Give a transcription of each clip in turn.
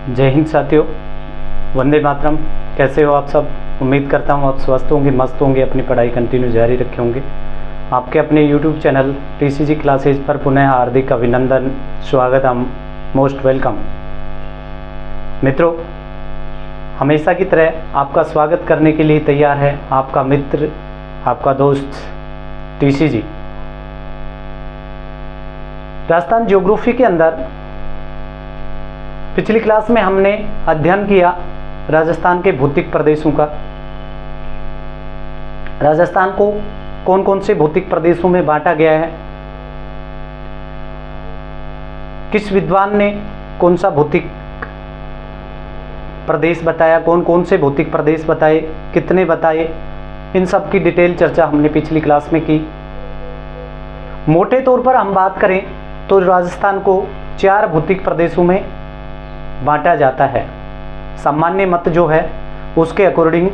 जय हिंद साथियों, वंदे मातरम। कैसे हो आप सब? उम्मीद करता हूँ आप स्वस्थ होंगे, मस्त होंगे, अपनी पढ़ाई कंटिन्यू जारी रखे होंगे। आपके अपने यूट्यूब चैनल टीसीजी क्लासेज पर पुनः हार्दिक अभिनंदन, स्वागतम, मोस्ट वेलकम। मित्रों, हमेशा की तरह आपका स्वागत करने के लिए तैयार है आपका मित्र, आपका दोस्त टीसीजी। राजस्थान ज्योग्राफी के अंदर पिछली क्लास में हमने अध्ययन किया राजस्थान के भौतिक प्रदेशों का। राजस्थान को कौन कौन से भौतिक प्रदेशों में बांटा गया है, किस विद्वान ने कौन सा भौतिक प्रदेश बताया, कौन कौन से भौतिक प्रदेश बताए, कितने बताए, इन सब की डिटेल चर्चा हमने पिछली क्लास में की। मोटे तौर पर हम बात करें तो राजस्थान को 4 भौतिक प्रदेशों में बांटा जाता है। सामान्य मत जो है उसके अकॉर्डिंग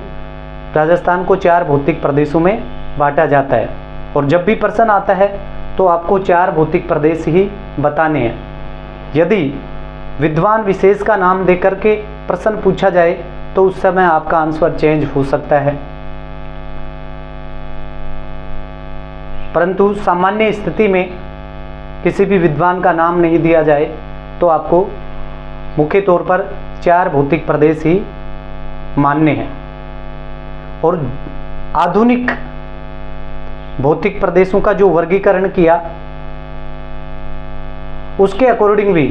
राजस्थान को 4 भौतिक प्रदेशों में बांटा जाता है। और जब भी प्रश्न आता है तो आपको 4 भौतिक प्रदेश ही बताने हैं। यदि विद्वान विशेष का नाम देकर के प्रश्न पूछा जाए तो उस समय आपका आंसर चेंज हो सकता है, परंतु सामान्य स्थिति में किसी भी विद्वान का नाम नहीं दिया जाए तो आपको मुख्य तौर पर 4 भौतिक प्रदेश ही मानने हैं। और आधुनिक भौतिक प्रदेशों का जो वर्गीकरण किया उसके अकॉर्डिंग भी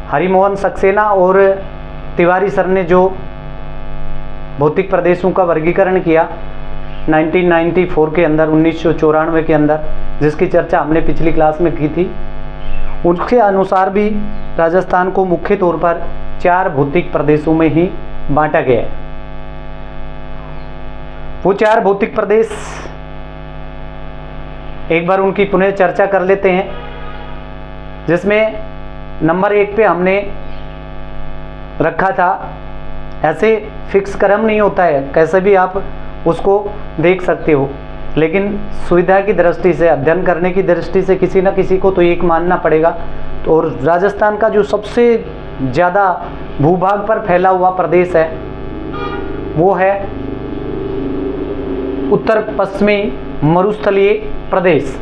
हरिमोहन सक्सेना और तिवारी सर ने जो भौतिक प्रदेशों का वर्गीकरण किया 1994 के अंदर, 1994 के अंदर, जिसकी चर्चा हमने पिछली क्लास में की थी, उसके अनुसार भी राजस्थान को मुख्य तौर पर 4 भौतिक प्रदेशों में ही बांटा गया है। वो 4 भौतिक प्रदेश एक बार उनकी पुनः चर्चा कर लेते हैं, जिसमें नंबर 1 पे हमने रखा था, ऐसे फिक्स क्रम नहीं होता है, कैसे भी आप उसको देख सकते हो, लेकिन सुविधा की दृष्टि से, अध्ययन करने की दृष्टि से किसी न किसी को तो एक मानना पड़ेगा। तो और राजस्थान का जो सबसे ज़्यादा भूभाग पर फैला हुआ प्रदेश है वो है उत्तर पश्चिमी मरुस्थलीय प्रदेश।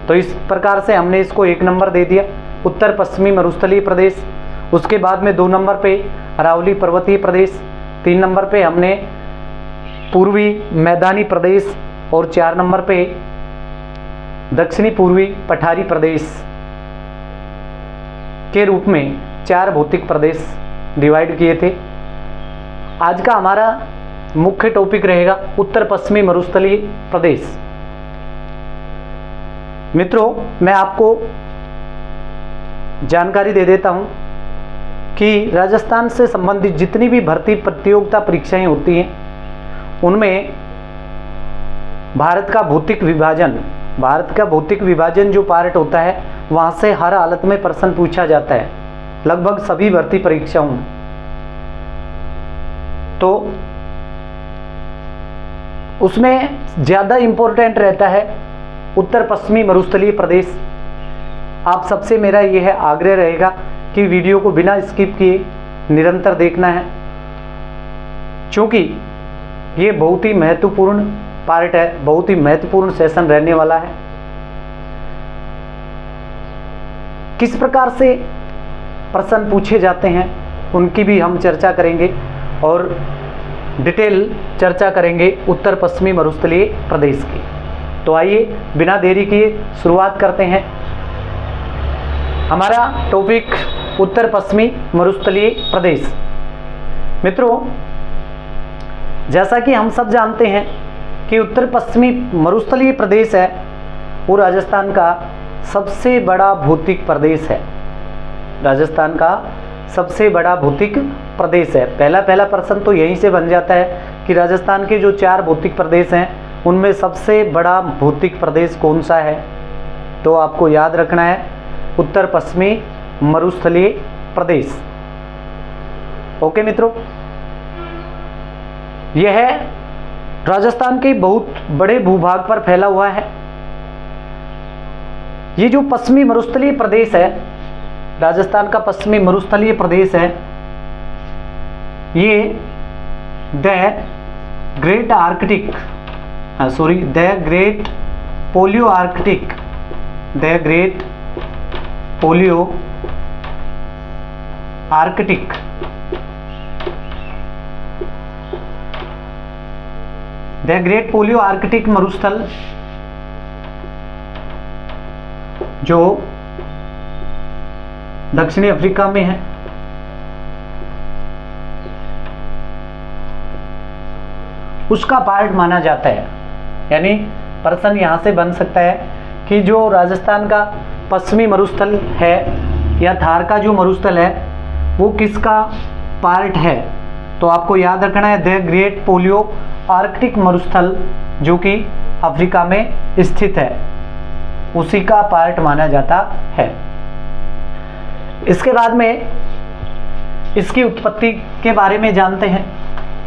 तो इस प्रकार से हमने इसको 1 नंबर दे दिया, उत्तर पश्चिमी मरुस्थलीय प्रदेश। उसके बाद में 2 नंबर पे अरावली पर्वतीय प्रदेश, 3 नंबर पे हमने पूर्वी मैदानी प्रदेश और 4 नंबर पे दक्षिणी पूर्वी पठारी प्रदेश के रूप में 4 भौतिक प्रदेश डिवाइड किए थे। आज का हमारा मुख्य टॉपिक रहेगा उत्तर पश्चिमी मरुस्थलीय प्रदेश। मित्रों, मैं आपको जानकारी दे देता हूं कि राजस्थान से संबंधित जितनी भी भर्ती प्रतियोगिता परीक्षाएं होती हैं उनमें भारत का भौतिक विभाजन जो पार्ट होता है वहाँ से हर हालत में प्रश्न पूछा जाता है, लगभग सभी भर्ती परीक्षाओं में। तो उसमें ज़्यादा इम्पोर्टेंट रहता है उत्तर पश्चिमी मरुस्थलीय प्रदेश। आप सबसे मेरा यह आग्रह रहेगा कि वीडियो को बिना स्किप किए निरंतर देखना है, क्योंकि ये बहुत ही महत्वपूर्ण पार्ट है, बहुत ही महत्वपूर्ण सेशन रहने वाला है। किस प्रकार से प्रश्न पूछे जाते हैं उनकी भी हम चर्चा करेंगे और डिटेल चर्चा करेंगे उत्तर पश्चिमी मरुस्थलीय प्रदेश की। तो आइए बिना देरी किए शुरुआत करते हैं। हमारा टॉपिक उत्तर पश्चिमी मरुस्थलीय प्रदेश। मित्रों, जैसा कि हम सब जानते हैं कि उत्तर पश्चिमी मरुस्थलीय प्रदेश है वो राजस्थान का सबसे बड़ा भौतिक प्रदेश है। राजस्थान का सबसे बड़ा भौतिक प्रदेश है। पहला प्रश्न तो यहीं से बन जाता है कि राजस्थान के जो 4 भौतिक प्रदेश हैं उनमें सबसे बड़ा भौतिक प्रदेश कौन सा है? तो आपको याद रखना है उत्तर पश्चिमी मरुस्थलीय प्रदेश। ओके मित्रों, यह राजस्थान के बहुत बड़े भूभाग पर फैला हुआ है। ये जो पश्चिमी मरुस्थलीय प्रदेश है राजस्थान का पश्चिमी मरुस्थलीय प्रदेश है, ये the great Arctic the great polio Arctic the great polio Arctic the great polio Arctic मरुस्थल जो दक्षिणी अफ्रीका में है, उसका पार्ट माना जाता है। यानी प्रश्न यहां से बन सकता है कि जो राजस्थान का पश्चिमी मरुस्थल है या थार का जो मरुस्थल है वो किसका पार्ट है। तो आपको याद रखना है द ग्रेट पोलियो आर्कटिक मरुस्थल जो कि अफ्रीका में स्थित है, उसी का पार्ट माना जाता है। इसके बाद में इसकी उत्पत्ति के बारे में जानते हैं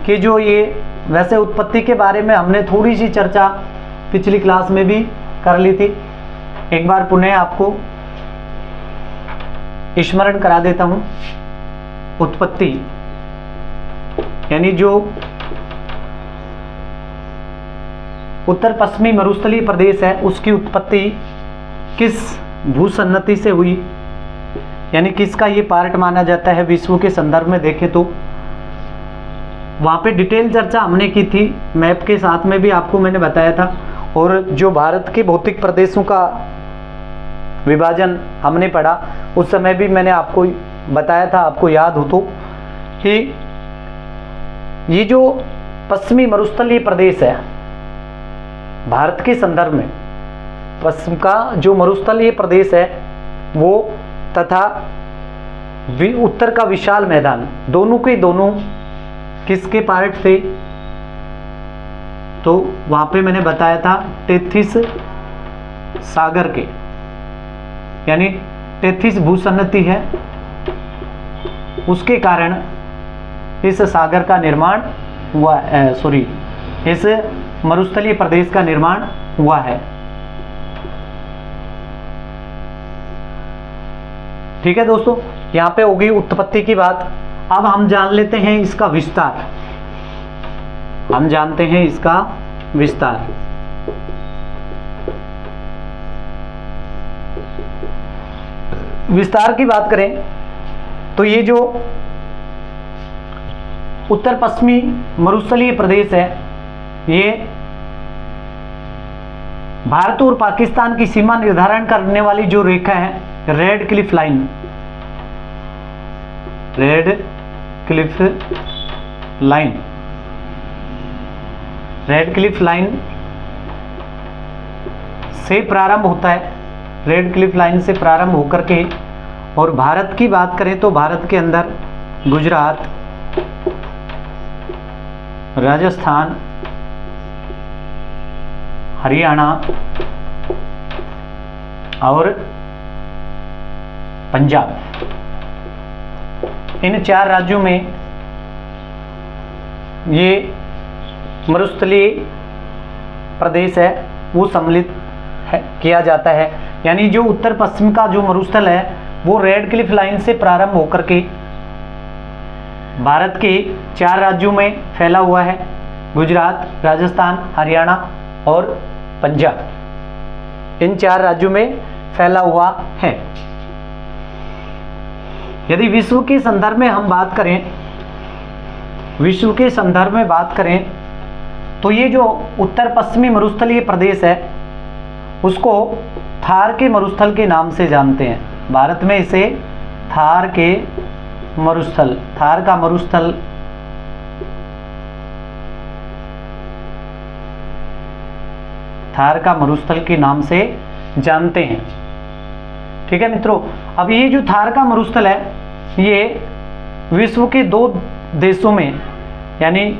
कि जो ये, वैसे उत्पत्ति के बारे में हमने थोड़ी सी चर्चा पिछली क्लास में भी कर ली थी, एक बार पुनः आपको स्मरण करा देता हूं। उत्पत्ति यानी जो उत्तर पश्चिमी मरुस्थलीय प्रदेश है उसकी उत्पत्ति किस भूसन्नति से हुई, यानी किसका ये पार्ट माना जाता है विश्व के संदर्भ में देखें तो वहाँ पे डिटेल चर्चा हमने की थी, मैप के साथ में भी आपको मैंने बताया था। और जो भारत के भौतिक प्रदेशों का विभाजन हमने पढ़ा उस समय भी मैंने आपको बताया था, आपको याद हो तो, कि ये जो पश्चिमी मरुस्थलीय प्रदेश है भारत के संदर्भ में, पश्चिम का जो मरुस्थलीय प्रदेश है वो तथा उत्तर का विशाल मैदान, दोनों के दोनों किसके पार्ट थे। तो वहां पे मैंने बताया था टेथिस सागर के, यानी टेथिस भूसन्नति है, उसके कारण इस सागर का निर्माण हुआ, इस मरुस्थलीय प्रदेश का निर्माण हुआ है। ठीक है दोस्तों, यहां पे होगी उत्पत्ति की बात। अब हम जान लेते हैं इसका विस्तार, हम जानते हैं इसका विस्तार। विस्तार की बात करें तो ये जो उत्तर पश्चिमी मरुस्थलीय प्रदेश है ये भारत और पाकिस्तान की सीमा निर्धारण करने वाली जो रेखा है red Cliff line, red Cliff line, red Cliff line से प्रारंभ होता है, रेड क्लिफ लाइन से प्रारंभ होकर के, और भारत की बात करें तो भारत के अंदर गुजरात, राजस्थान, हरियाणा और पंजाब, इन 4 राज्यों में ये मरुस्थलीय प्रदेश है वो सम्मिलित किया जाता है। यानी जो उत्तर पश्चिम का जो मरुस्थल है वो रेड क्लिफ लाइन से प्रारंभ होकर के भारत के 4 राज्यों में फैला हुआ है, गुजरात, राजस्थान, हरियाणा और पंजाब, इन 4 राज्यों में फैला हुआ है। यदि विश्व के संदर्भ में हम बात करें, विश्व के संदर्भ में बात करें तो ये जो उत्तर पश्चिमी मरुस्थलीय प्रदेश है उसको थार के मरुस्थल के नाम से जानते हैं। भारत में इसे थार के मरुस्थल, थार का मरुस्थल, थार का मरुस्थल के नाम से जानते हैं। ठीक है मित्रों, अब ये जो थार का मरुस्थल है ये विश्व के 2 देशों में, यानी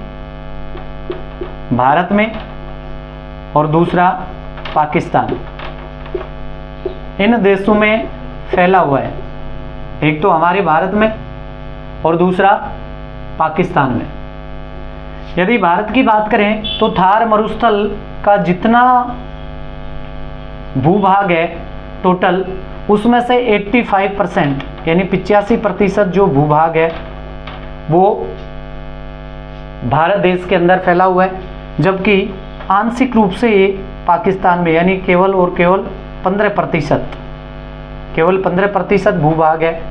भारत में और दूसरा पाकिस्तान, इन देशों में फैला हुआ है। एक तो हमारे भारत में और दूसरा पाकिस्तान में। यदि भारत की बात करें तो थार मरुस्थल का जितना भूभाग है टोटल, उसमें से 85% यानी 85% जो भूभाग है वो भारत देश के अंदर फैला हुआ है, जबकि आंशिक रूप से ये पाकिस्तान में यानी केवल और केवल 15% भूभाग है,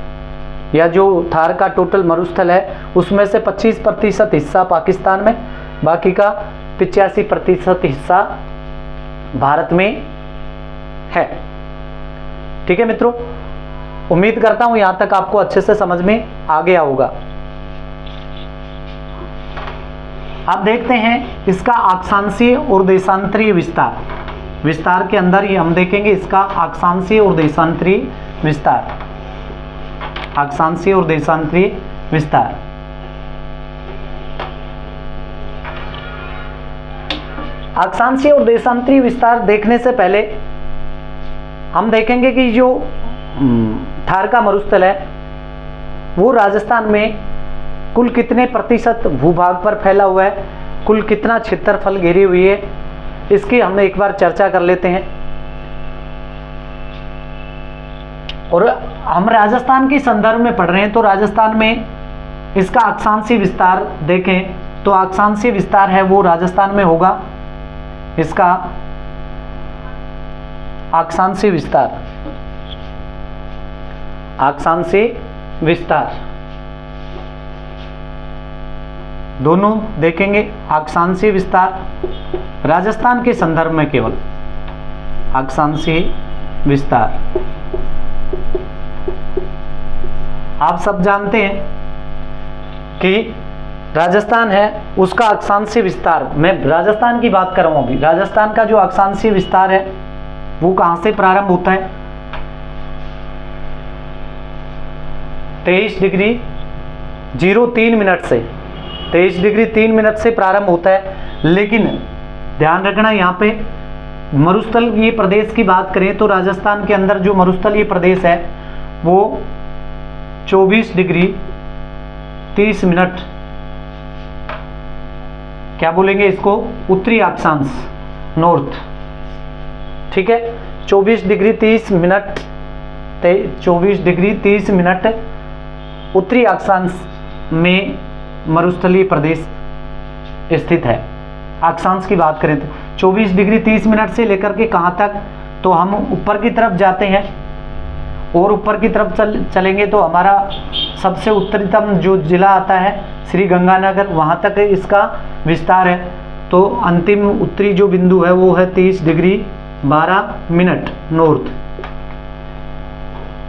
या जो थार का टोटल मरुस्थल है उसमें से 25% हिस्सा पाकिस्तान में, बाकी का 85% हिस्सा भारत में है। ठीक है मित्रों, उम्मीद करता हूं यहां तक आपको अच्छे से समझ में आ गया होगा। अब देखते हैं इसका अक्षांशीय और देशांतरीय विस्तार के अंदर ही हम देखेंगे इसका अक्षांशीय और देशांतरीय विस्तार। अक्षांशीय और देशांतरीय विस्तार। अक्षांशीय और देशांतरीय विस्तार देखने से पहले हम देखेंगे कि जो थार का मरुस्थल है वो राजस्थान में कुल कितने प्रतिशत भूभाग पर फैला हुआ है, कुल कितना क्षेत्रफल घेरी हुई है, इसकी हम एक बार चर्चा कर लेते हैं। और हम राजस्थान के संदर्भ में पढ़ रहे हैं, तो राजस्थान में इसका अक्षांशीय विस्तार देखें तो अक्षांशीय विस्तार है वो राजस्थान में होगा। इसका अक्षांशीय विस्तार दोनों देखेंगे। अक्षांशीय विस्तार राजस्थान के संदर्भ में केवल अक्षांशीय विस्तार। आप सब जानते हैं कि राजस्थान है उसका अक्षांशीय विस्तार, मैं राजस्थान की बात कर रहा हूं अभी। राजस्थान का जो अक्षांशीय विस्तार है वो कहां से प्रारंभ होता है? 23 डिग्री 03 मिनट से, 23 डिग्री 3 मिनट से प्रारंभ होता है। लेकिन ध्यान रखना यहाँ पे मरुस्थलीय प्रदेश की बात करें तो राजस्थान के अंदर जो मरुस्थलीय प्रदेश है वो 24 डिग्री 30 मिनट, क्या बोलेंगे इसको, उत्तरी अक्षांश, नॉर्थ। ठीक है, 24 डिग्री 30 मिनट 24 डिग्री 30 मिनट उत्तरी अक्षांश में मरुस्थलीय प्रदेश स्थित है। अक्षांश की बात करें तो 24 डिग्री 30 मिनट से लेकर के कहाँ तक, तो हम ऊपर की तरफ जाते हैं और ऊपर की तरफ चलेंगे तो हमारा सबसे उत्तरीतम जो जिला आता है श्री गंगानगर, वहाँ तक इसका विस्तार है। तो अंतिम उत्तरी जो बिंदु है वो है 30 डिग्री 12 मिनट नॉर्थ।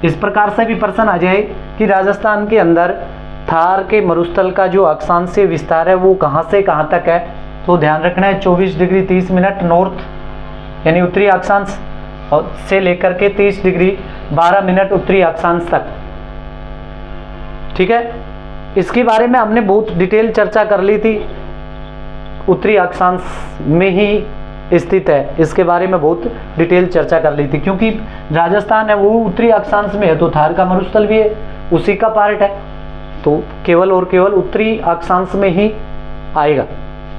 इस प्रकार से भी प्रश्न आ जाए कि राजस्थान के अंदर थार के मरुस्थल का जो अक्षांशीय विस्तार है वो कहाँ से कहाँ तक है, तो ध्यान रखना है 24 डिग्री 30 मिनट नॉर्थ यानी उत्तरी अक्षांश और से लेकर के 30 डिग्री 12 मिनट उत्तरी अक्षांश तक। ठीक है, इसके बारे में हमने बहुत डिटेल चर्चा कर ली थी, उत्तरी अक्षांश में ही स्थित है, इसके बारे में बहुत डिटेल चर्चा कर ली थी। क्योंकि राजस्थान है वो उत्तरी अक्षांश में है तो थार का मरुस्थल भी है उसी का पार्ट है, तो केवल और केवल उत्तरी अक्षांश में ही आएगा।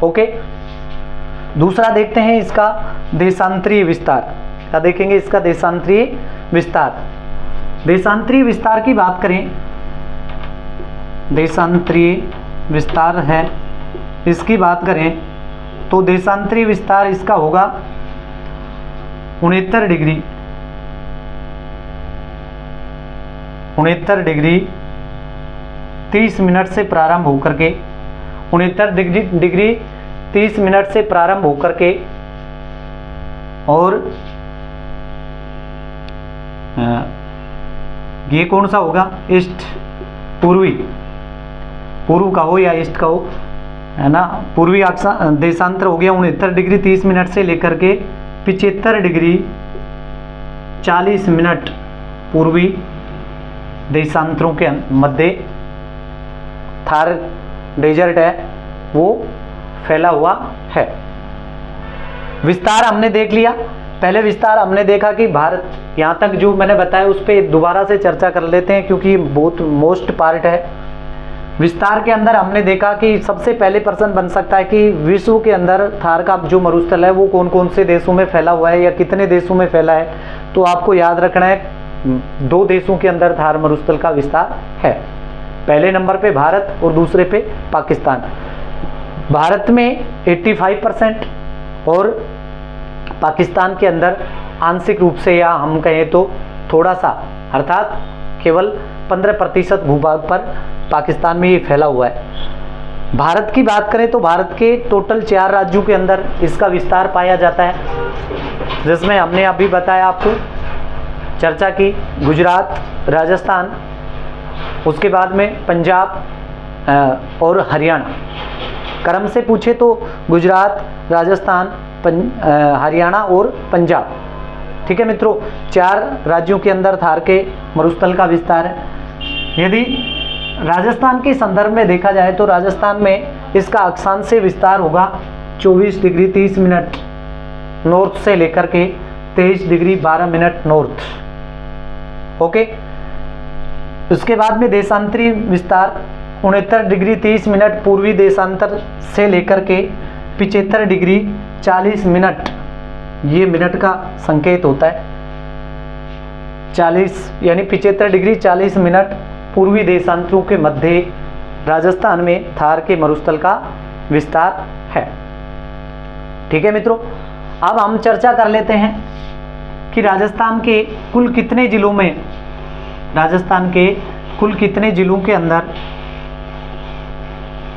ओके, दूसरा देखते हैं इसका देशांतरीय विस्तार। क्या देखेंगे? इसका देशांतरीय विस्तार। देशांतरीय विस्तार की बात करें, देशांतरीय विस्तार है इसकी बात करें तो देशांतरीय विस्तार इसका होगा 69 डिग्री 30 मिनट से प्रारंभ होकर के 69 डिग्री 30 मिनट से प्रारंभ होकर के और ये कौन सा होगा? ईस्ट, पूर्व का हो या ईस्ट का हो, है ना। पूर्वी देशांतर हो गया 69 डिग्री 30 मिनट से लेकर के 75 डिग्री 40 मिनट पूर्वी देशांतरों के मध्य थार डेजर्ट है वो फैला हुआ है। विस्तार हमने देख लिया। पहले विस्तार हमने देखा कि भारत, यहाँ तक जो मैंने बताया उस पर दोबारा से चर्चा कर लेते हैं क्योंकि बहुत मोस्ट पार्ट है। विस्तार के अंदर हमने देखा कि सबसे पहले प्रश्न बन सकता है कि विश्व के अंदर थार का जो मरुस्थल है वो कौन कौन से देशों में फैला हुआ है या कितने देशों में फैला है। तो आपको याद रखना है दो देशों के अंदर थार मरुस्थल का विस्तार है। पहले नंबर पे भारत और दूसरे पे पाकिस्तान। भारत में 85% और पाकिस्तान के अंदर आंशिक रूप से, या हम कहें तो थोड़ा सा, अर्थात केवल 15% भूभाग पर पाकिस्तान में ये फैला हुआ है। भारत की बात करें तो भारत के टोटल 4 राज्यों के अंदर इसका विस्तार पाया जाता है, जिसमें हमने अभी बताया आपको, चर्चा की, गुजरात, राजस्थान, उसके बाद में पंजाब और हरियाणा। क्रम से पूछे तो गुजरात, राजस्थान, हरियाणा और पंजाब। ठीक है मित्रों, 4 राज्यों के अंदर थार के मरुस्थल का विस्तार है। यदि राजस्थान के संदर्भ में देखा जाए तो राजस्थान में इसका अक्षांशीय विस्तार होगा 24 डिग्री 30 मिनट नॉर्थ से लेकर के 23 डिग्री 12 मिनट नॉर्थ। ओके, उसके बाद में देशांतरी विस्तार 69 डिग्री 30 मिनट पूर्वी देशांतर से लेकर के 75 डिग्री 40 मिनट, ये मिनट का संकेत होता है, 40 यानी 75 डिग्री 40 मिनट पूर्वी देशांतरों के मध्य राजस्थान में थार के मरुस्थल का विस्तार है। ठीक है मित्रों, अब हम चर्चा कर लेते हैं कि राजस्थान के कुल कितने जिलों में, राजस्थान के कुल कितने जिलों के अंदर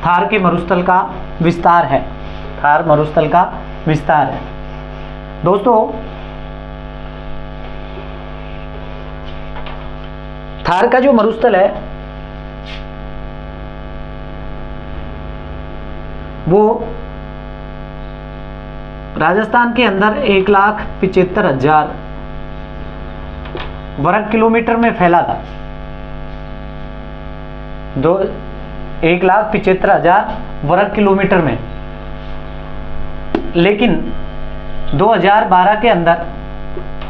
थार के मरुस्थल का विस्तार है, थार मरुस्थल का विस्तार है। दोस्तों, थार का जो मरुस्थल है वो राजस्थान के अंदर 1,75,000 वर्ग किलोमीटर में फैला था। 1,75,000 वर्ग किलोमीटर में, लेकिन 2012 के अंदर,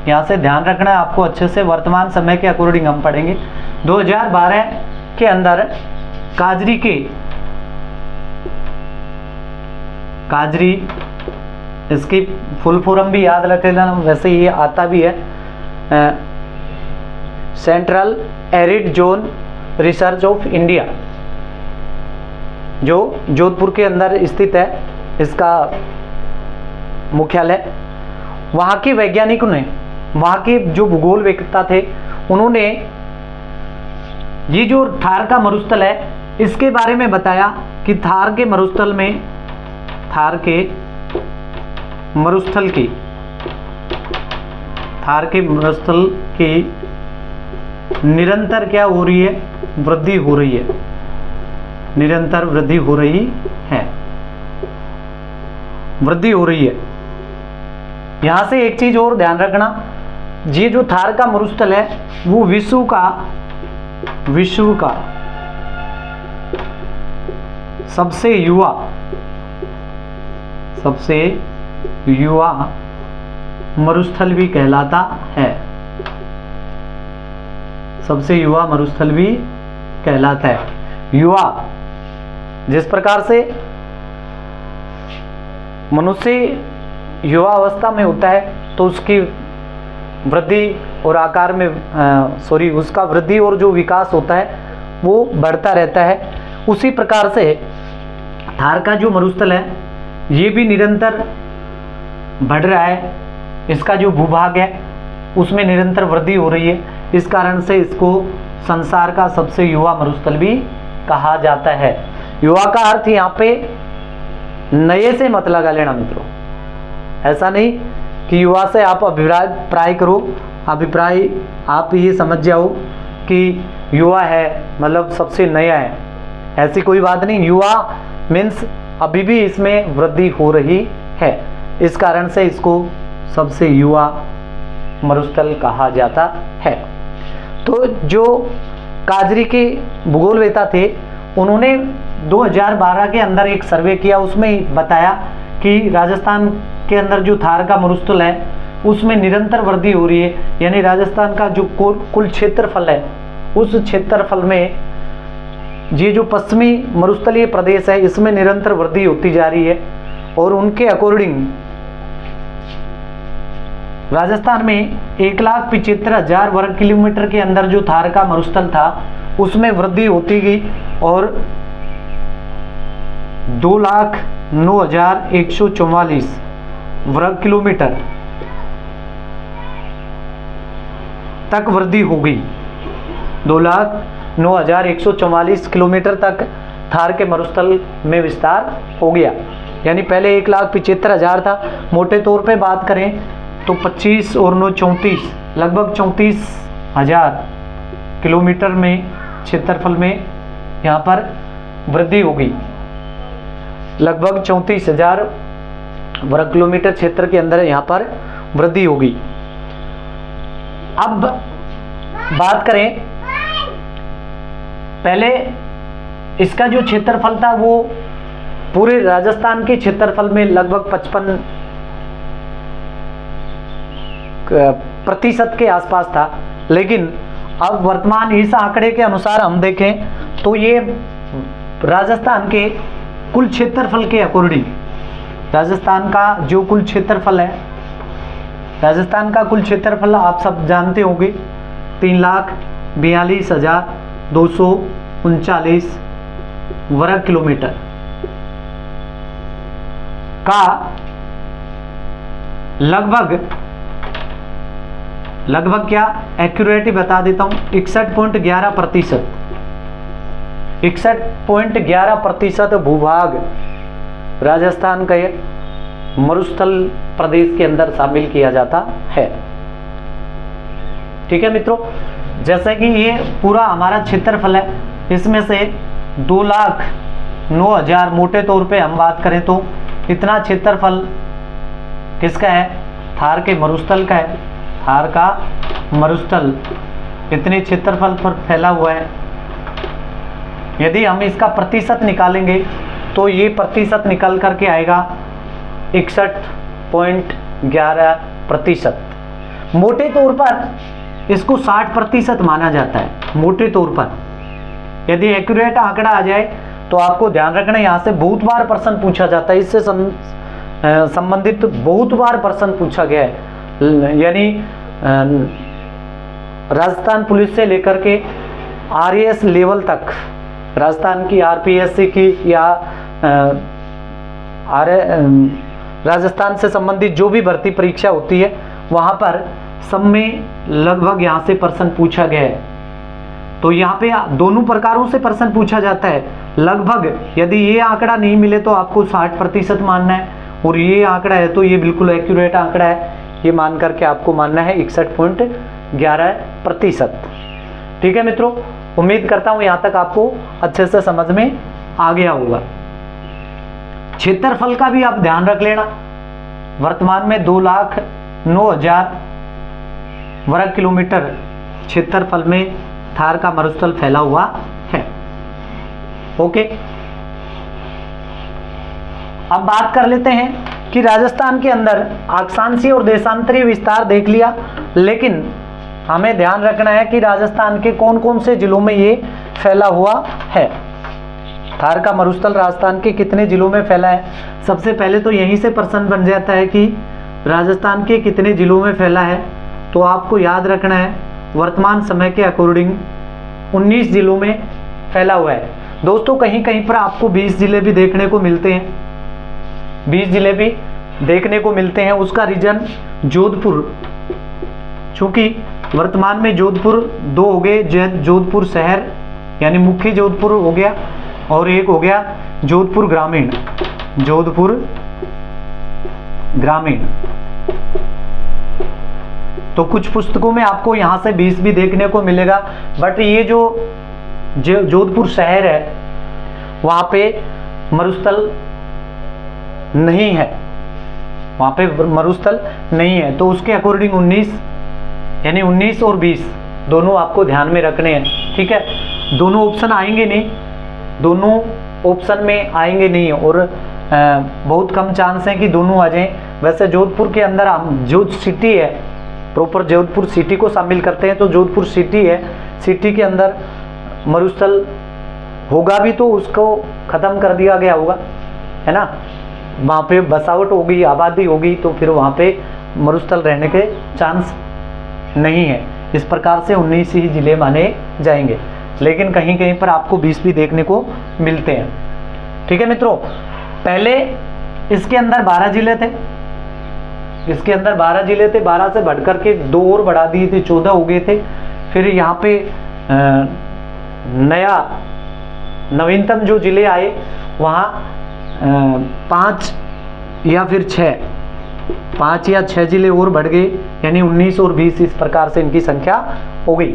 यहाँ से ध्यान रखना है आपको अच्छे से, वर्तमान समय के अकॉर्डिंग हम पढ़ेंगे। 2012 के अंदर काजरी, इसकी फुल फॉर्म भी याद रख लेना, वैसे ये आता भी है, central arid zone research of India, जो जोधपुर के अंदर स्थित है, इसका मुख्यालय। वहाँ के वैज्ञानिकों ने, वहाँ के जो भूगोल वेत्ता थे, उन्होंने ये जो थार का मरुस्थल है इसके बारे में बताया कि थार के मरुस्थल की निरंतर क्या हो रही है, वृद्धि हो रही है, निरंतर वृद्धि हो रही है, वृद्धि हो रही है। यहां से एक चीज और ध्यान रखना, ये जो थार का मरुस्थल है वो विश्व का सबसे युवा मरुस्थल भी कहलाता है, सबसे युवा मरुस्थल भी कहलाता है। युवा, जिस प्रकार से मनुष्य युवा अवस्था में होता है तो उसकी वृद्धि और आकार में उसका वृद्धि और जो विकास होता है वो बढ़ता रहता है। उसी प्रकार से थार का जो मरुस्थल है ये भी निरंतर बढ़ रहा है, इसका जो भूभाग है उसमें निरंतर वृद्धि हो रही है। इस कारण से इसको संसार का सबसे युवा मरुस्थल भी कहा जाता है। युवा का अर्थ यहाँ पे नए से मत लगा लेना मित्रों, ऐसा नहीं कि युवा से आप अभिप्राय करो, अभिप्राय आप ये समझ जाओ कि युवा है मतलब सबसे नया है, ऐसी कोई बात नहीं। युवा मीन्स अभी भी इसमें वृद्धि हो रही है, इस कारण से इसको सबसे युवा मरुस्थल कहा जाता है। तो जो काजरी के भूगोलवेत्ता थे उन्होंने 2012 के अंदर एक सर्वे किया, उसमें बताया कि राजस्थान के अंदर जो थार का मरुस्थल है उसमें निरंतर वृद्धि हो रही है, यानी राजस्थान का जो कुल क्षेत्रफल है उस क्षेत्रफल में ये जो पश्चिमी मरुस्थलीय प्रदेश है इसमें निरंतर वृद्धि होती जा रही है। और उनके अकॉर्डिंग राजस्थान में 1,75,000 वर्ग किलोमीटर के अंदर जो थार का मरुस्थल था उसमें वृद्धि होती गई और 2,09,144 वर्ग किलोमीटर तक वृद्धि हो गई। 2,09,144 किलोमीटर तक थार के मरुस्थल में विस्तार हो गया। यानी पहले 1,75,000 था। मोटे तौर पे बात करें तो 25 और 9 34, लगभग 34,000 किलोमीटर में क्षेत्रफल में यहाँ पर वृद्धि हो गई। लगभग 34,000 वर्ग किलोमीटर क्षेत्र के अंदर यहाँ पर वृद्धि हो गई। अब बात करें, पहले इसका जो क्षेत्रफल था वो पूरे राजस्थान के क्षेत्रफल में लगभग 55% के आसपास था, लेकिन अब वर्तमान इस आंकड़े के अनुसार हम देखें तो ये राजस्थान के कुल क्षेत्रफल के अकॉर्डिंग, राजस्थान का जो कुल क्षेत्रफल है, राजस्थान का कुल क्षेत्रफल आप सब जानते होंगे 3,42,239 वर्ग किलोमीटर का लगभग क्या एक्यूरेट बता देता हूं, 61.11% भूभाग राजस्थान के मरुस्थल प्रदेश के अंदर शामिल किया जाता है। ठीक है मित्रों, जैसे कि ये पूरा हमारा क्षेत्रफल है, इसमें से 2,09,000 मोटे तौर पे हम बात करें तो इतना क्षेत्रफल किसका है, थार के मरुस्थल का है। थार का मरुस्थल इतने क्षेत्रफल पर फैला हुआ है। यदि हम इसका प्रतिशत निकालेंगे तो ये प्रतिशत निकल करके आएगा 61.11%। मोटे तौर पर इसको 60% माना जाता है मोटे तौर पर। यदि एक्यूरेट आंकड़ा आ जाए तो आपको ध्यान रखना, यहाँ से बहुत बार प्रश्न पूछा जाता है, इससे संबंधित बहुत बार प्रश्न पूछा गया है। यानी राजस्थान पुलिस से लेकर के RAS लेवल तक, राजस्थान की RPSC की या राजस्थान से संबंधित जो भी भर्ती परीक्षा होती है वहाँ पर सब में लगभग यहाँ से प्रश्न पूछा गया है। तो यहाँ पे दोनों प्रकारों से प्रश्न पूछा जाता है। लगभग यदि ये आंकड़ा नहीं मिले तो आपको 60% मानना है, और ये आंकड़ा है तो ये बिल्कुल एक्यूरेट आंकड़ा है, ये मान करके आपको मानना है 61.11%। ठीक है मित्रों, उम्मीद करता हूँ यहाँ तक आपको अच्छे से समझ में आ गया होगा। क्षेत्रफल का भी आप ध्यान रख लेना। वर्तमान में 2,09,000 वर्ग किलोमीटर क्षेत्रफल में थार का मरुस्थल फैला हुआ है। ओके, अब बात कर लेते हैं कि राजस्थान के अंदर अक्षांशीय और देशांतरीय विस्तार देख लिया, लेकिन हमें ध्यान रखना है कि राजस्थान के कौन कौन से जिलों में ये फैला हुआ है। थार का मरुस्थल राजस्थान के कितने जिलों में फैला है। सबसे पहले तो यहीं से प्रश्न बन जाता है कि राजस्थान के कितने जिलों में फैला है, तो आपको याद रखना है वर्तमान समय के अकॉर्डिंग 19 जिलों में फैला हुआ है। दोस्तों कहीं कहीं पर आपको 20 जिले भी देखने को मिलते हैं, 20 जिले भी देखने को मिलते हैं। उसका रीजन जोधपुर, चूंकि वर्तमान में जोधपुर 2 हो गए, जोधपुर शहर यानी मुख्य जोधपुर हो गया, और एक हो गया जोधपुर ग्रामीण, जोधपुर ग्रामीण। तो कुछ पुस्तकों में आपको यहाँ से 20 भी देखने को मिलेगा, बट ये जो जोधपुर शहर है वहाँ पे मरुस्थल नहीं है, वहाँ पे मरुस्थल नहीं है। तो उसके अकॉर्डिंग 19 यानी 19 और 20 दोनों आपको ध्यान में रखने हैं। ठीक है, दोनों ऑप्शन आएंगे नहीं, दोनों ऑप्शन में आएंगे नहीं, और बहुत कम चांस है कि दोनों आ जाएं। वैसे जोधपुर के अंदर हम जो सिटी है, प्रॉपर जोधपुर सिटी को शामिल करते हैं, तो जोधपुर सिटी है, सिटी के अंदर मरुस्थल होगा भी तो उसको ख़त्म कर दिया गया होगा, है ना। वहाँ पे बसावट होगी, आबादी होगी, तो फिर वहाँ पे मरुस्थल रहने के चांस नहीं है। इस प्रकार से 19 ही जिले माने जाएंगे, लेकिन कहीं कहीं पर आपको 20 भी देखने को मिलते हैं। ठीक है मित्रों, पहले इसके अंदर 12 जिले थे, इसके अंदर 12 जिले थे, 12 से बढ़कर के 2 और बढ़ा दिए थे, 14 हो गए थे। फिर यहाँ पे नया नवीनतम जो जिले आए वहाँ 5 या फिर 5 या 6 जिले और बढ़ गए, यानी 19 और 20 इस प्रकार से इनकी संख्या हो गई।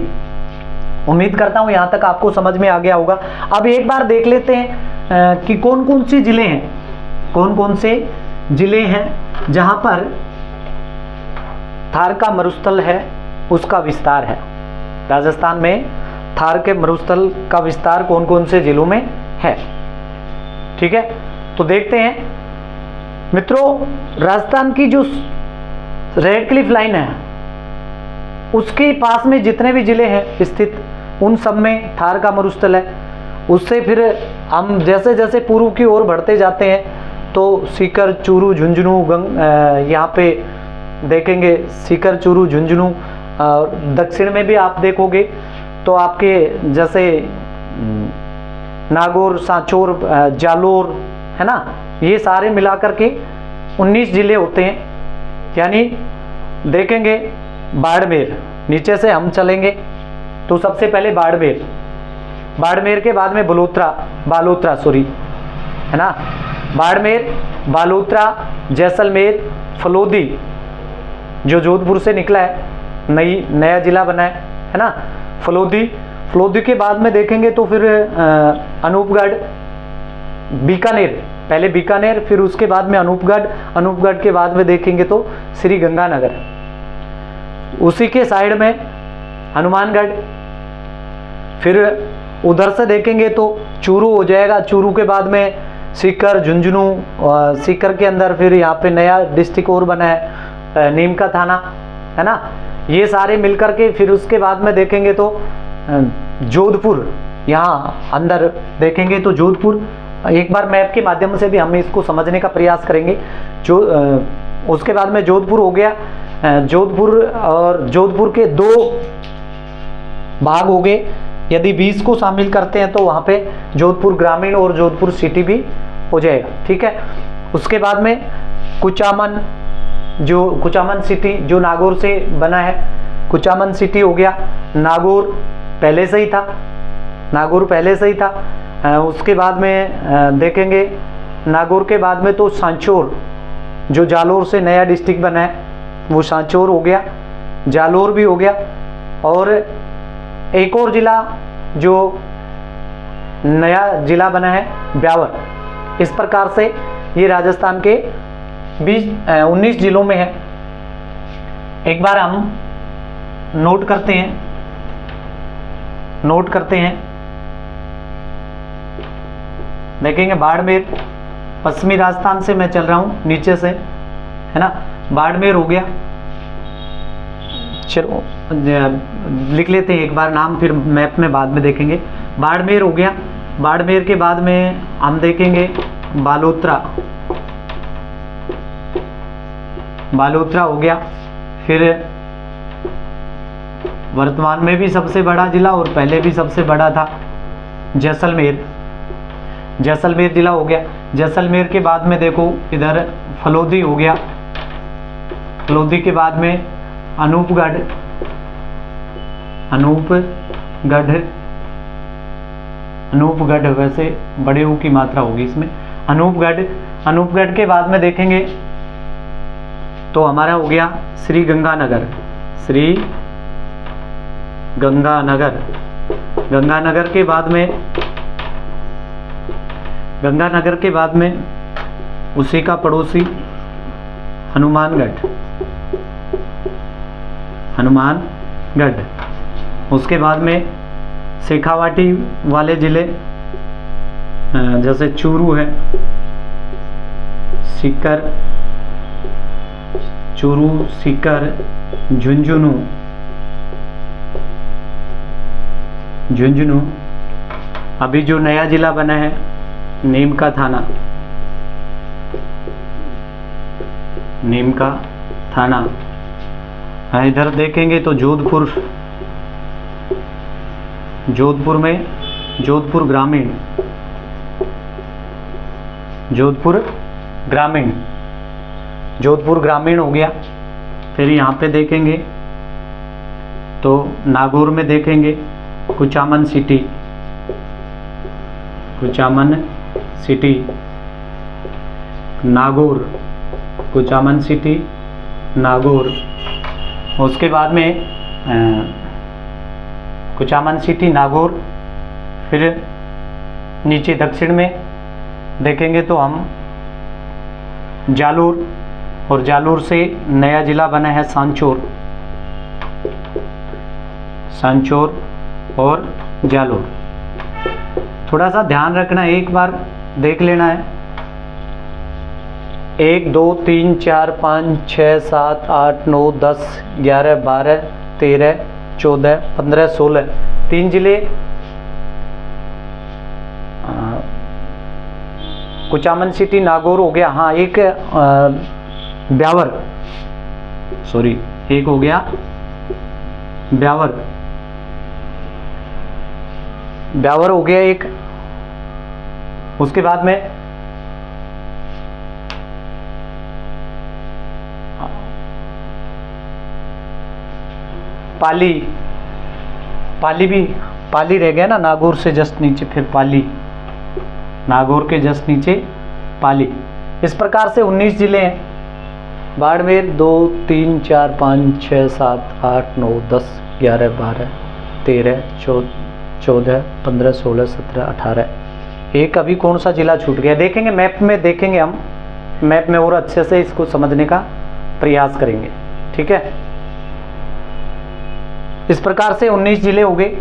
उम्मीद करता हूँ यहाँ तक आपको समझ में आ गया होगा। अब एक बार देख लेते हैं कि कौन कौन से जिले हैं, कौन कौन से जिले हैं जहाँ पर थार का मरुस्थल है उसका विस्तार है। राजस्थान में थार के मरुस्थल का विस्तार कौन कौन से जिलों में है। ठीक है, तो देखते हैं मित्रों, राजस्थान की जो रेड क्लिफ लाइन है उसके पास में जितने भी जिले हैं स्थित, उन सब में थार का मरुस्थल है। उससे फिर हम जैसे जैसे पूर्व की ओर बढ़ते जाते हैं तो सीकर, चूरू, झुंझुनू, यहाँ पे देखेंगे सीकर, चूरू, झुंझुनू। दक्षिण में भी आप देखोगे तो आपके जैसे नागौर, सांचौर, जालोर, है ना, ये सारे मिलाकर के 19 जिले होते हैं। यानी देखेंगे बाड़मेर, नीचे से हम चलेंगे तो सबसे पहले बाड़मेर, बाड़मेर के बाद में बालोतरा सॉरी, है ना, बाड़मेर, बालोतरा, जैसलमेर, फलोदी जो जोधपुर से निकला है, नया जिला बना है ना, फलोदी के बाद में देखेंगे तो फिर अनूपगढ़, बीकानेर, पहले बीकानेर, फिर उसके बाद में अनूपगढ़ के बाद में देखेंगे तो श्री गंगानगर, उसी के साइड में हनुमानगढ़, फिर उधर से देखेंगे तो चूरू हो जाएगा, चूरू के बाद में सीकर, झुंझुनू, सीकर के अंदर फिर यहाँ पे नया डिस्ट्रिक्ट और बना है नीम का थाना, है ना, ये सारे मिलकर के फिर उसके बाद में देखेंगे तो जोधपुर, यहाँ अंदर देखेंगे तो जोधपुर। एक बार मैप के माध्यम से भी हम इसको समझने का प्रयास करेंगे। उसके बाद में जोधपुर हो गया, जोधपुर, और जोधपुर के 2 भाग हो गए। यदि 20 को शामिल करते हैं तो वहाँ पे जोधपुर ग्रामीण और जोधपुर सिटी भी हो जाएगा। ठीक है, उसके बाद में कुचामन सिटी जो नागौर से बना है, कुचामन सिटी हो गया। नागौर पहले से ही था, उसके बाद में देखेंगे नागौर के बाद में तो सांचौर जो जालोर से नया डिस्ट्रिक्ट बना है वो सांचौर हो गया, जालोर भी हो गया। और एक और जिला जो नया जिला बना है ब्यावर। इस प्रकार से ये राजस्थान के 19 जिलों में है। एक बार हम नोट करते हैं, देखेंगे बाड़मेर, पश्चिमी राजस्थान से मैं चल रहा हूँ नीचे से, है ना, बाड़मेर हो गया। चलो लिख लेते हैं एक बार नाम, फिर मैप में बाद में देखेंगे। बाड़मेर हो गया, बाड़मेर के बाद में हम देखेंगे बालोतरा हो गया। फिर वर्तमान में भी सबसे बड़ा जिला और पहले भी सबसे बड़ा था जैसलमेर जिला हो गया। जैसलमेर के बाद में देखो इधर फलोदी हो गया, फलोदी के बाद में अनूपगढ़, वैसे बड़े ऊ की मात्रा होगी इसमें, अनूपगढ़ के बाद में देखेंगे तो हमारा हो गया श्री गंगानगर, गंगानगर के बाद में उसी का पड़ोसी हनुमानगढ़, उसके बाद में शेखावाटी वाले जिले जैसे चूरू है, सीकर, झुंझुनू, अभी जो नया जिला बना है नीम का थाना। इधर देखेंगे तो जोधपुर में जोधपुर ग्रामीण, जोधपुर ग्रामीण हो गया। फिर यहाँ पे देखेंगे तो नागौर में देखेंगे कुचामन सिटी, नागौर, कुचामन सिटी, नागौर। उसके बाद में कुचामन सिटी, नागौर। फिर नीचे दक्षिण में देखेंगे तो हम जालोर, और जालोर से नया जिला बना है सांचौर और जालोर। थोड़ा सा ध्यान रखना, एक बार देख लेना है। 1 2 3 4 5 6 7 8 9 10 11 12 13 14 15 16 3 जिले कुचामन सिटी, नागौर हो गया। हाँ, एक ब्यावर, सॉरी, एक हो गया ब्यावर हो गया एक। उसके बाद में पाली रह गया ना, नागौर से जस्ट नीचे। फिर पाली, नागौर के जस्ट नीचे पाली। इस प्रकार से 19 जिले हैं। बाड़मेर 2 3 4 5 6 7 8 9 10 11 12 13 14 15 16 17 18। एक अभी कौन सा जिला छूट गया देखेंगे, मैप में देखेंगे हम, मैप में और अच्छे से इसको समझने का प्रयास करेंगे। ठीक है, इस प्रकार से 19 जिले हो गए।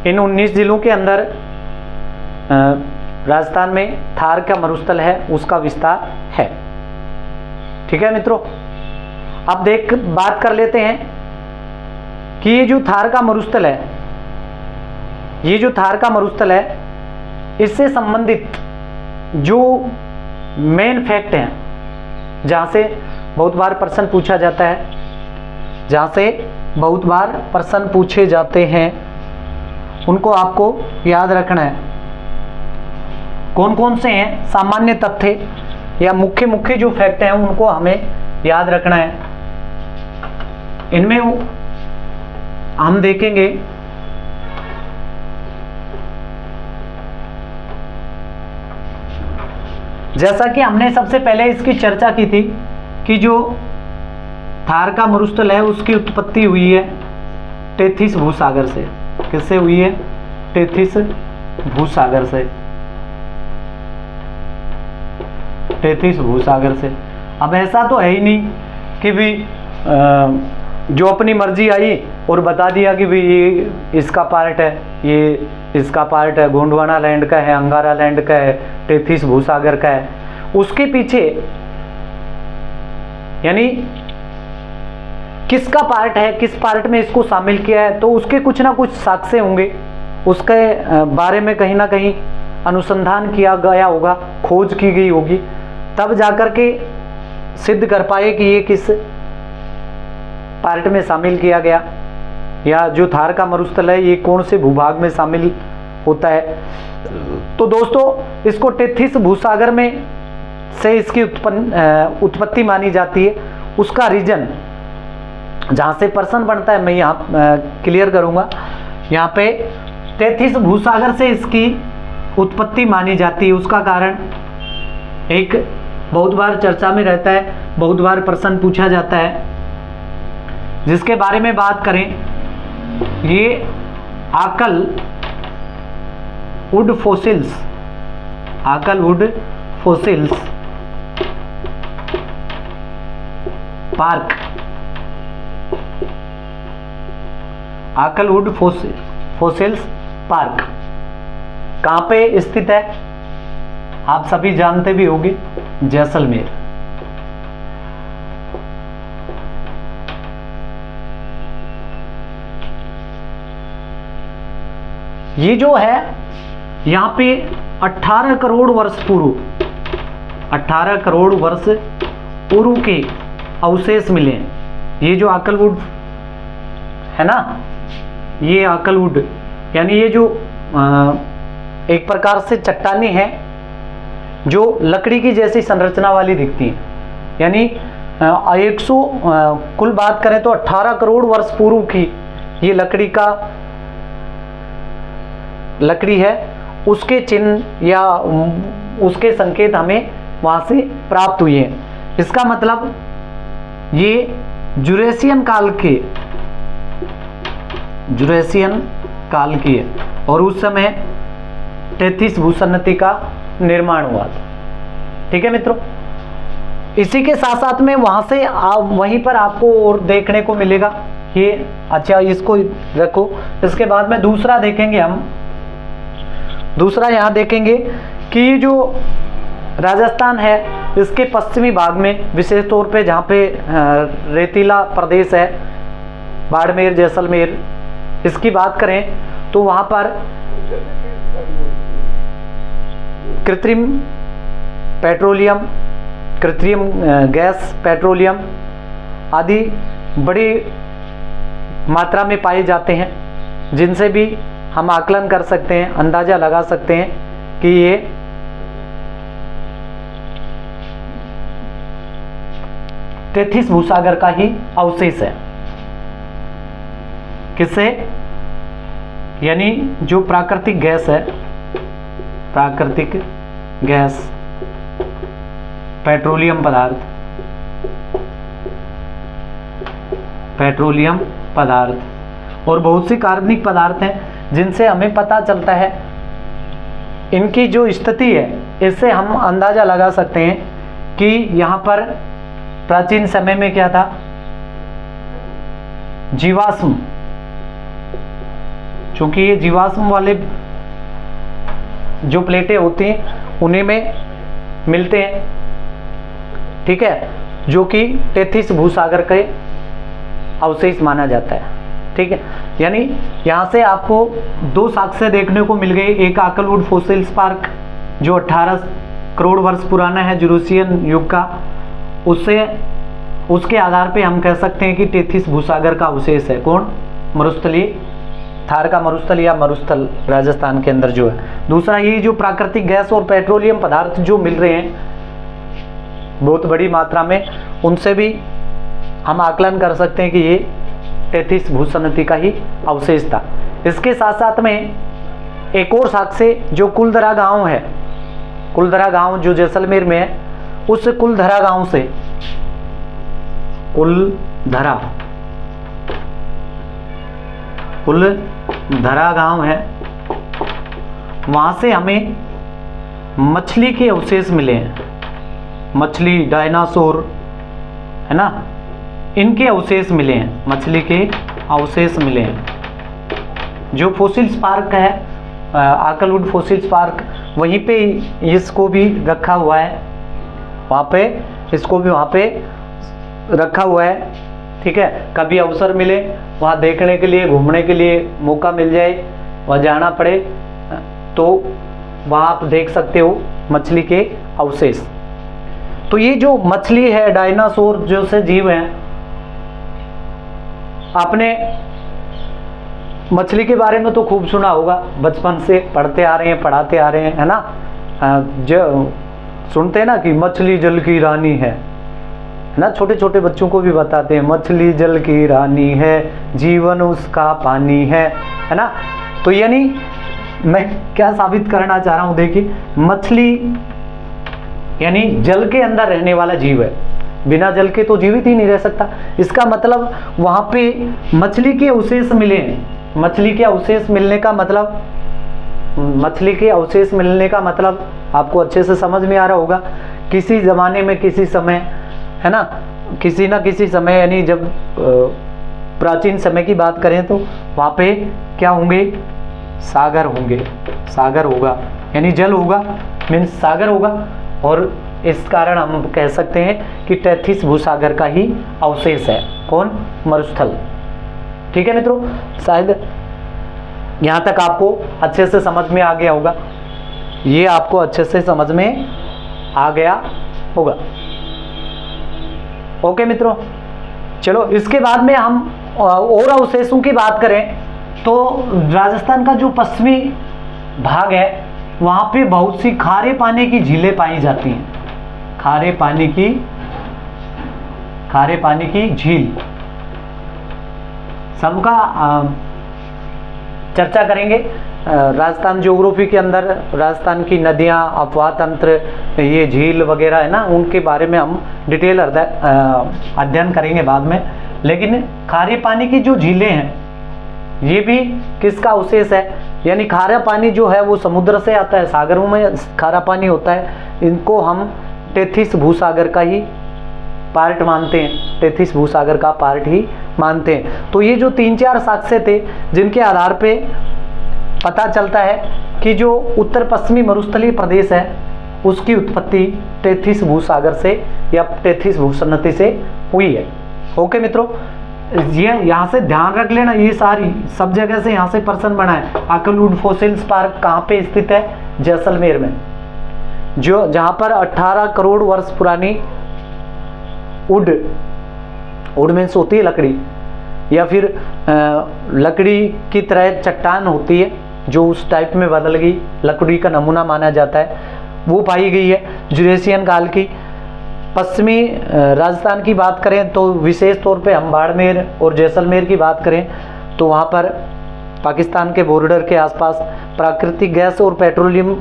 इन 19 जिलों के अंदर राजस्थान में थार का मरुस्थल है, उसका विस्तार है। ठीक है मित्रों, अब बात कर लेते हैं कि ये जो थार का मरुस्थल है, इससे संबंधित जो मेन फैक्ट हैं, जहां से बहुत बार प्रश्न पूछा जाता है, पूछे जाते हैं, उनको आपको याद रखना है। कौन कौन से हैं सामान्य तथ्य या मुख्य जो फैक्ट हैं, उनको हमें याद रखना है। इनमें हम देखेंगे जैसा कि हमने सबसे पहले इसकी चर्चा की थी कि जो थार का मरुस्थल है उसकी उत्पत्ति हुई है टेथिस भूसागर से। किससे हुई है? टेथिस भूसागर से। अब ऐसा तो है ही नहीं कि भी जो अपनी मर्जी आई और बता दिया कि भी ये इसका पार्ट है, ये इसका पार्ट है, गोंडवाना लैंड का है, अंगारा लैंड का है, टेथिस भूसागर का है। उसके पीछे यानी किसका पार्ट है, किस पार्ट में इसको शामिल किया है, तो उसके कुछ ना कुछ साक्ष्य होंगे, उसके बारे में कहीं ना कहीं अनुसंधान किया गया होगा, खोज की गई होगी, तब जाकर के सिद्ध कर पाए कि ये किस पार्ट में शामिल किया गया, या जो थार का मरुस्थल है ये कौन से भूभाग में शामिल होता है। तो दोस्तों, इसको टेथिस भूसागर में से इसकी उत्पत्ति मानी जाती है। उसका रीजन जहां से प्रश्न बनता है मैं यहाँ क्लियर करूंगा। यहाँ पे टेथिस भूसागर से इसकी उत्पत्ति मानी जाती है। उसका कारण एक बहुत बार चर्चा में रहता है, बहुत बार प्रश्न पूछा जाता है, जिसके बारे में बात करें, ये आकल would fossils park, Akal wood fossils park कहाँ पे स्थित है? आप सभी जानते भी होंगे, जैसलमेर। ये जो है यहाँ पे 18 करोड़ वर्ष पूर्व के अवशेष मिले हैं। ये जो आकलवुड है ना, ये आकलवुड यानी ये जो एक प्रकार से चट्टानी है जो लकड़ी की जैसी संरचना वाली दिखती है। यानी 100 कुल बात करें तो 18 करोड़ वर्ष पूर्व की ये लकड़ी है, उसके चिन्ह या उसके संकेत हमें वहां से प्राप्त हुए हैं। इसका मतलब ये जुरेसियन काल की है और उस समय टेथिस भूसन्नति का निर्माण हुआ था। ठीक है मित्रों, इसी के साथ साथ में वहां से वहीं पर आपको और देखने को मिलेगा ये। अच्छा, इसको रखो। इसके बाद में दूसरा देखेंगे हम। दूसरा यहाँ देखेंगे कि जो राजस्थान है इसके पश्चिमी भाग में विशेष तौर पे जहाँ पे रेतीला प्रदेश है, बाड़मेर, जैसलमेर, इसकी बात करें तो वहाँ पर कृत्रिम गैस, पेट्रोलियम आदि बड़ी मात्रा में पाए जाते हैं, जिनसे भी हम आकलन कर सकते हैं, अंदाजा लगा सकते हैं कि ये टेथिस भूसागर का ही अवशेष है। किससे? यानी जो प्राकृतिक गैस है, प्राकृतिक गैस, पेट्रोलियम पदार्थ और बहुत सी कार्बनिक पदार्थ हैं जिनसे हमें पता चलता है इनकी जो स्थिति है, इससे हम अंदाजा लगा सकते हैं कि यहाँ पर प्राचीन समय में क्या था, जीवाश्म, चूंकि ये जीवाश्म वाले जो प्लेटें होती हैं उन्हीं में मिलते हैं। ठीक है, जो कि टेथिस भूसागर के अवशेष माना जाता है। ठीक है, यानी यहाँ से आपको दो साक्ष्य देखने को मिल गए। एक आकलवुड फॉसिल्स पार्क जो 18 करोड़ वर्ष पुराना है, जुरेसियन युग का, उसके आधार पे हम कह सकते हैं कि टेथिस भूसागर का अवशेष है। कौन? मरुस्थलीय, थार का मरुस्थल या मरुस्थल राजस्थान के अंदर जो है। दूसरा, ये जो प्राकृतिक गैस और पेट्रोलियम पदार्थ जो मिल रहे हैं बहुत बड़ी मात्रा में, उनसे भी हम आकलन कर सकते हैं कि ये टेथिस भूसन्नति का ही अवशेष था। इसके साथ साथ में एक और साक्ष्य जो कुलधरा गांव है, कुलधरा गांव जो जैसलमेर में है, उस कुलधरा गांव से, कुलधरा गांव है, वहां से हमें मछली के अवशेष मिले हैं। मछली, डायनासोर है ना, इनके अवशेष मिले हैं, मछली के अवशेष मिले हैं। जो फॉसिल्स पार्क है, आकलवुड फॉसिल्स पार्क, वहीं पे इसको भी रखा हुआ है, वहाँ पे इसको भी वहाँ पे रखा हुआ है। ठीक है, कभी अवसर मिले वहाँ देखने के लिए, घूमने के लिए मौका मिल जाए, वहाँ जाना पड़े तो वहाँ आप देख सकते हो मछली के अवशेष। तो ये जो मछली है, डायनासोर जो से जीव हैं, आपने मछली के बारे में तो खूब सुना होगा, बचपन से पढ़ते आ रहे हैं, पढ़ाते आ रहे हैं, है ना। जो सुनते हैं ना कि मछली जल की रानी है ना, छोटे छोटे बच्चों को भी बताते हैं मछली जल की रानी है, जीवन उसका पानी है ना। तो यानी मैं क्या साबित करना चाह रहा हूं, देखिए, मछली यानी जल के अंदर रहने वाला जीव है, बिना जल के तो जीवित ही नहीं रह सकता। इसका मतलब वहां पे मछली के अवशेष मिले हैं। मछली के अवशेष मिलने का मतलब, मछली के अवशेष मिलने का मतलब आपको अच्छे से समझ में आ रहा होगा। किसी जमाने में, किसी समय, है ना, किसी ना किसी समय, यानी जब प्राचीन समय की बात करें तो वहाँ पे क्या होंगे, सागर होंगे, सागर होगा, यानी जल होगा, मीन्स सागर होगा। और इस कारण हम कह सकते हैं कि टेथिस भूसागर का ही अवशेष है। कौन? मरुस्थल। ठीक है मित्रों, शायद यहाँ तक आपको अच्छे से समझ में आ गया होगा, ये आपको अच्छे से समझ में आ गया होगा। ओके मित्रों, चलो इसके बाद में हम और अवशेषों की बात करें तो राजस्थान का जो पश्चिमी भाग है वहाँ पे बहुत सी खारे पानी की झीलें पाई जाती हैं। खारे पानी की झील सबका चर्चा करेंगे। राजस्थान ज्योग्राफी के अंदर राजस्थान की नदियाँ, अपवाह तंत्र, ये झील वगैरह है ना, उनके बारे में हम डिटेल अध्ययन करेंगे बाद में। लेकिन खारे पानी की जो झीलें हैं ये भी किसका अवशेष है, यानी खारा पानी जो है वो समुद्र से आता है, सागरों में खारा पानी होता है। इनको हम टेथिस भूसागर का ही पार्ट मानते हैं, टेथिस भूसागर का पार्ट ही मानते हैं। तो ये जो 3-4 साक्ष्य थे जिनके आधार पे पता चलता है कि जो उत्तर पश्चिमी मरुस्थलीय प्रदेश है उसकी उत्पत्ति टेथिस भूसागर से या टेथिस भूसन्नति से हुई है। ओके मित्रों, ये यहाँ से ध्यान रख लेना, ये सारी सब जगह से यहाँ से प्रश्न बना है। अकलूड फॉसिल्स पार्क कहाँ पे स्थित है? जैसलमेर में, जो जहाँ पर 18 करोड़ वर्ष पुरानी वुड मीन्स होती है लकड़ी, या फिर लकड़ी की तरह चट्टान होती है जो उस टाइप में बदल गई, लकड़ी का नमूना माना जाता है, वो पाई गई है जुरेसियन काल की। पश्चिमी राजस्थान की बात करें तो विशेष तौर पे हम बाड़मेर और जैसलमेर की बात करें तो वहाँ पर पाकिस्तान के बॉर्डर के आसपास प्राकृतिक गैस और पेट्रोलियम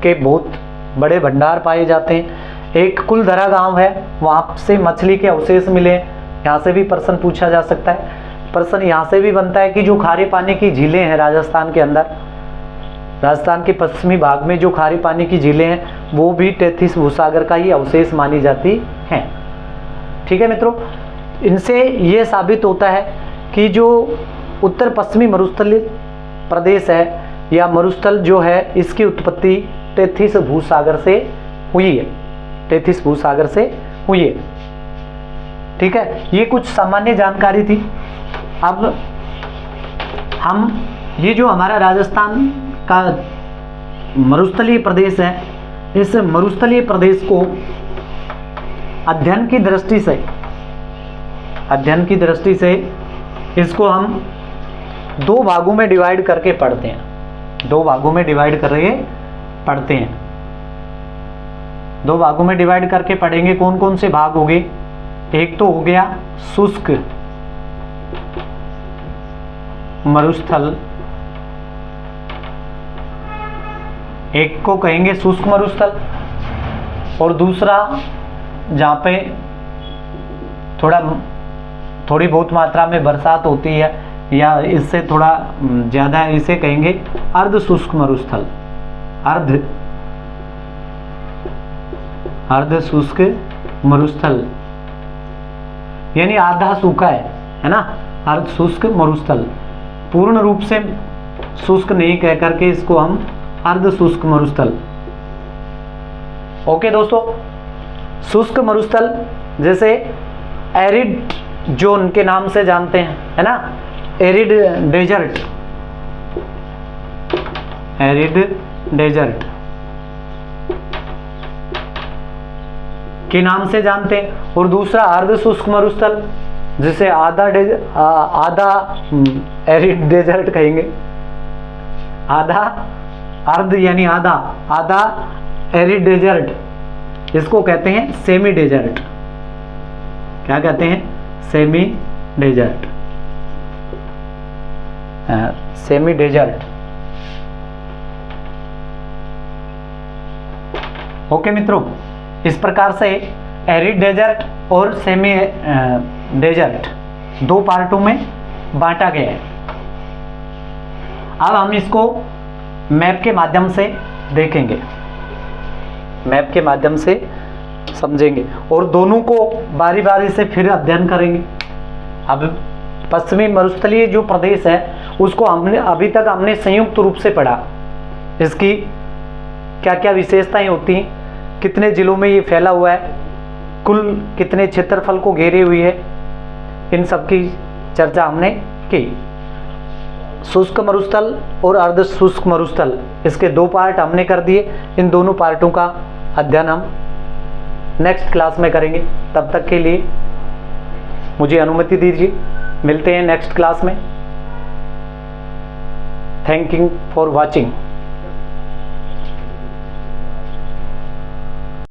के बहुत बड़े भंडार पाए जाते हैं। एक कुलधरा गांव है, वहाँ से मछली के अवशेष मिले, यहाँ से भी प्रश्न पूछा जा सकता है। प्रश्न यहाँ से भी बनता है कि जो खारे पानी की झीलें हैं राजस्थान के अंदर, राजस्थान के पश्चिमी भाग में जो खारे पानी की झीलें हैं वो भी टेथिस भूसागर का ही अवशेष मानी जाती हैं। ठीक है मित्रों, इनसे ये साबित होता है कि जो उत्तर पश्चिमी मरुस्थलीय प्रदेश है या मरुस्थल जो है इसकी उत्पत्ति टेथिस भूसागर से हुई है, टेथिस भूसागर से हुई है। ठीक है, ये कुछ सामान्य जानकारी थी। अब हम ये जो हमारा राजस्थान का मरुस्थलीय प्रदेश है, इस मरुस्थलीय प्रदेश को अध्ययन की दृष्टि से इसको हम 2 भागों में डिवाइड करके पढ़ते हैं। 2 भागों में डिवाइड करके पढ़ते हैं। 2 भागों में डिवाइड करके पढ़ेंगे। कौन कौन से भाग हो गए? एक तो हो गया शुष्क मरुस्थल, एक को कहेंगे शुष्क मरुस्थल, और दूसरा जहाँ पे थोड़ी बहुत मात्रा में बरसात होती है या इससे थोड़ा ज़्यादा है, इसे कहेंगे अर्ध शुष्क मरुस्थल। अर्ध शुष्क मरुस्थल यानी आधा सूखा है ना, अर्ध शुष्क मरुस्थल। पूर्ण रूप से शुष्क नहीं कह करके इसको हम अर्ध शुष्क मरुस्थल। ओके दोस्तों, शुष्क मरुस्थल जैसे एरिड जोन के नाम से जानते हैं, है ना, एरिड डेजर्ट के नाम से जानते हैं। और दूसरा अर्ध शुष्क मरुस्थल जिसे आधा एरिड डेजर्ट कहेंगे, आधा अर्ध यानी आधा एरिड डेजर्ट, इसको कहते हैं सेमी डेजर्ट। क्या कहते हैं? Semi desert. ओके मित्रों, इस प्रकार से एरिड डेजर्ट और सेमी डेजर्ट 2 पार्टों में बांटा गया है। अब हम इसको मैप के माध्यम से देखेंगे, मैप के माध्यम से समझेंगे और दोनों को बारी बारी से फिर अध्ययन करेंगे। अब पश्चिमी मरुस्थलीय जो प्रदेश है उसको अभी तक हमने संयुक्त रूप से पढ़ा, इसकी क्या क्या विशेषताएं होती हैं, कितने जिलों में ये फैला हुआ है, कुल कितने क्षेत्रफल को घेरे हुई है, इन सब की चर्चा हमने की। शुष्क मरुस्थल और अर्ध शुष्क मरुस्थल, इसके 2 पार्ट हमने कर दिए। इन दोनों पार्टों का अध्ययन हम नेक्स्ट क्लास में करेंगे। तब तक के लिए मुझे अनुमति दीजिए, मिलते हैं नेक्स्ट क्लास में। Thank you for watching.